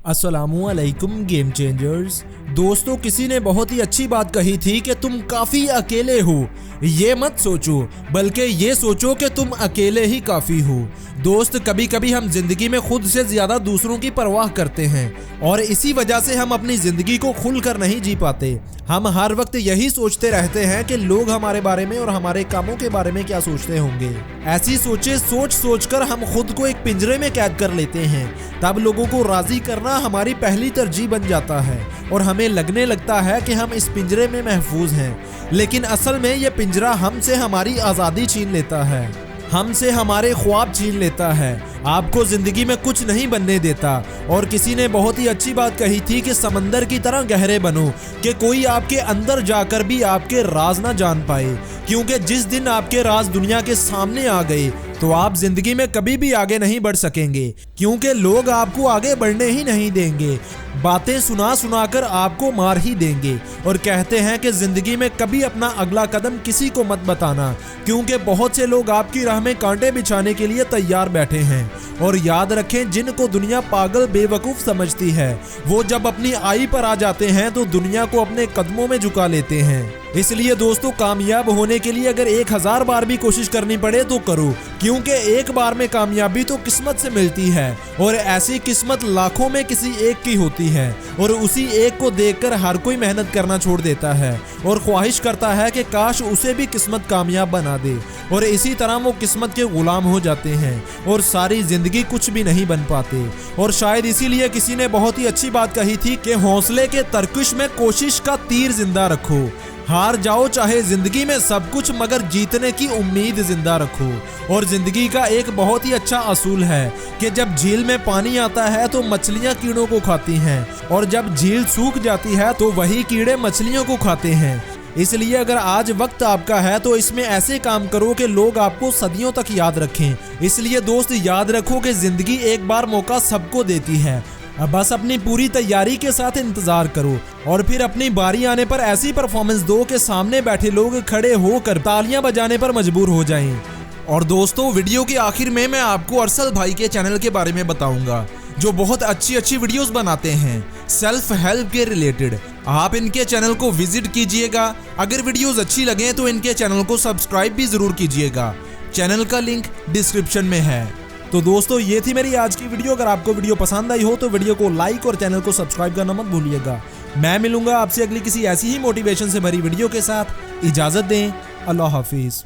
अस्सलामुअलैकुम game changers. दोस्तों, किसी ने बहुत ही अच्छी बात कही थी कि तुम काफी अकेले हो। ये मत सोचो, बल्कि ये सोचो कि तुम अकेले ही काफी हो। दोस्त, कभी कभी हम जिंदगी में खुद से ज्यादा दूसरों की परवाह करते हैं और इसी वजह से हम अपनी जिंदगी को खुलकर नहीं जी पाते। हम हर वक्त यही सोचते रहते हैं कि लोग हमारे बारे में और हमारे कामों के बारे में क्या सोचते होंगे। ऐसी सोचे सोच कर हम खुद को एक पिंजरे में कैद कर लेते हैं। तब लोगों को राजी करना हमारी पहली तरजीह बन जाता है और हमें लगने लगता है कि हम इस पिंजरे में महफूज हैं। लेकिन असल में यह पिंजरा हमसे हमारी आज़ादी छीन लेता है, हमसे हमारे ख्वाब छीन लेता है, आपको जिंदगी में कुछ नहीं बनने देता। और किसी ने बहुत ही अच्छी बात कही थी कि समंदर की तरह गहरे बनो कि कोई आपके अंदर जाकर भी आपके राज ना जान पाए, क्योंकि जिस दिन आपके राज दुनिया के सामने आ गए तो आप जिंदगी में कभी भी आगे नहीं बढ़ सकेंगे, क्योंकि लोग आपको आगे बढ़ने ही नहीं देंगे। बातें सुना कर आपको मार ही देंगे और कहते हैं कि जिंदगी में कभी अपना अगला कदम किसी को मत बताना, क्योंकि बहुत से लोग आपकी राह में कांटे बिछाने के लिए तैयार बैठे हैं। और याद रखें, जिनको दुनिया पागल बेवकूफ समझती है वो जब अपनी आई पर आ जाते हैं तो दुनिया को अपने कदमों में झुका लेते हैं। इसलिए दोस्तों, कामयाब होने के लिए अगर 1000 बार भी कोशिश करनी पड़े तो करो, क्योंकि एक बार में कामयाबी तो किस्मत से मिलती है और ऐसी किस्मत लाखों में किसी एक की होती है और उसी एक को देखकर हर कोई मेहनत करना छोड़ देता है और ख्वाहिश करता है कि काश उसे भी किस्मत कामयाब बना दे। और इसी तरह वो किस्मत के गुलाम हो जाते हैं और सारी जिंदगी कुछ भी नहीं बन पाते। और शायद इसीलिए किसी ने बहुत ही अच्छी बात कही थी कि हौसले के तरकश में कोशिश का तीर जिंदा रखो। हार जाओ चाहे जिंदगी में सब कुछ, मगर जीतने की उम्मीद जिंदा रखो। और जिंदगी का एक बहुत ही अच्छा असूल है कि जब झील में पानी आता है तो मछलियां कीड़ों को खाती हैं और जब झील सूख जाती है तो वही कीड़े मछलियों को खाते हैं। इसलिए अगर आज वक्त आपका है तो इसमें ऐसे काम करो कि लोग आपको सदियों तक याद रखें। इसलिए दोस्त, याद रखो कि जिंदगी एक बार मौका सबको देती है। अब बस अपनी पूरी तैयारी के साथ इंतजार करो और फिर अपनी बारी आने पर ऐसी परफॉर्मेंस दो कि सामने बैठे लोग खड़े होकर तालियां बजाने पर मजबूर हो जाएं। और दोस्तों, वीडियो के आखिर में मैं आपको अरसल भाई के चैनल के बारे में बताऊंगा, जो बहुत अच्छी वीडियोस बनाते हैं सेल्फ हेल्प के रिलेटेड। आप इनके चैनल को विजिट कीजिएगा। अगर वीडियोस अच्छी लगे तो इनके चैनल को सब्सक्राइब भी जरूर कीजिएगा। चैनल का लिंक डिस्क्रिप्शन में है। तो दोस्तों, ये थी मेरी आज की वीडियो। अगर आपको वीडियो पसंद आई हो तो वीडियो को लाइक और चैनल को सब्सक्राइब करना मत भूलिएगा। मैं मिलूंगा आपसे अगली किसी ऐसी ही मोटिवेशन से भरी वीडियो के साथ। इजाजत दें। अल्लाह हाफिज।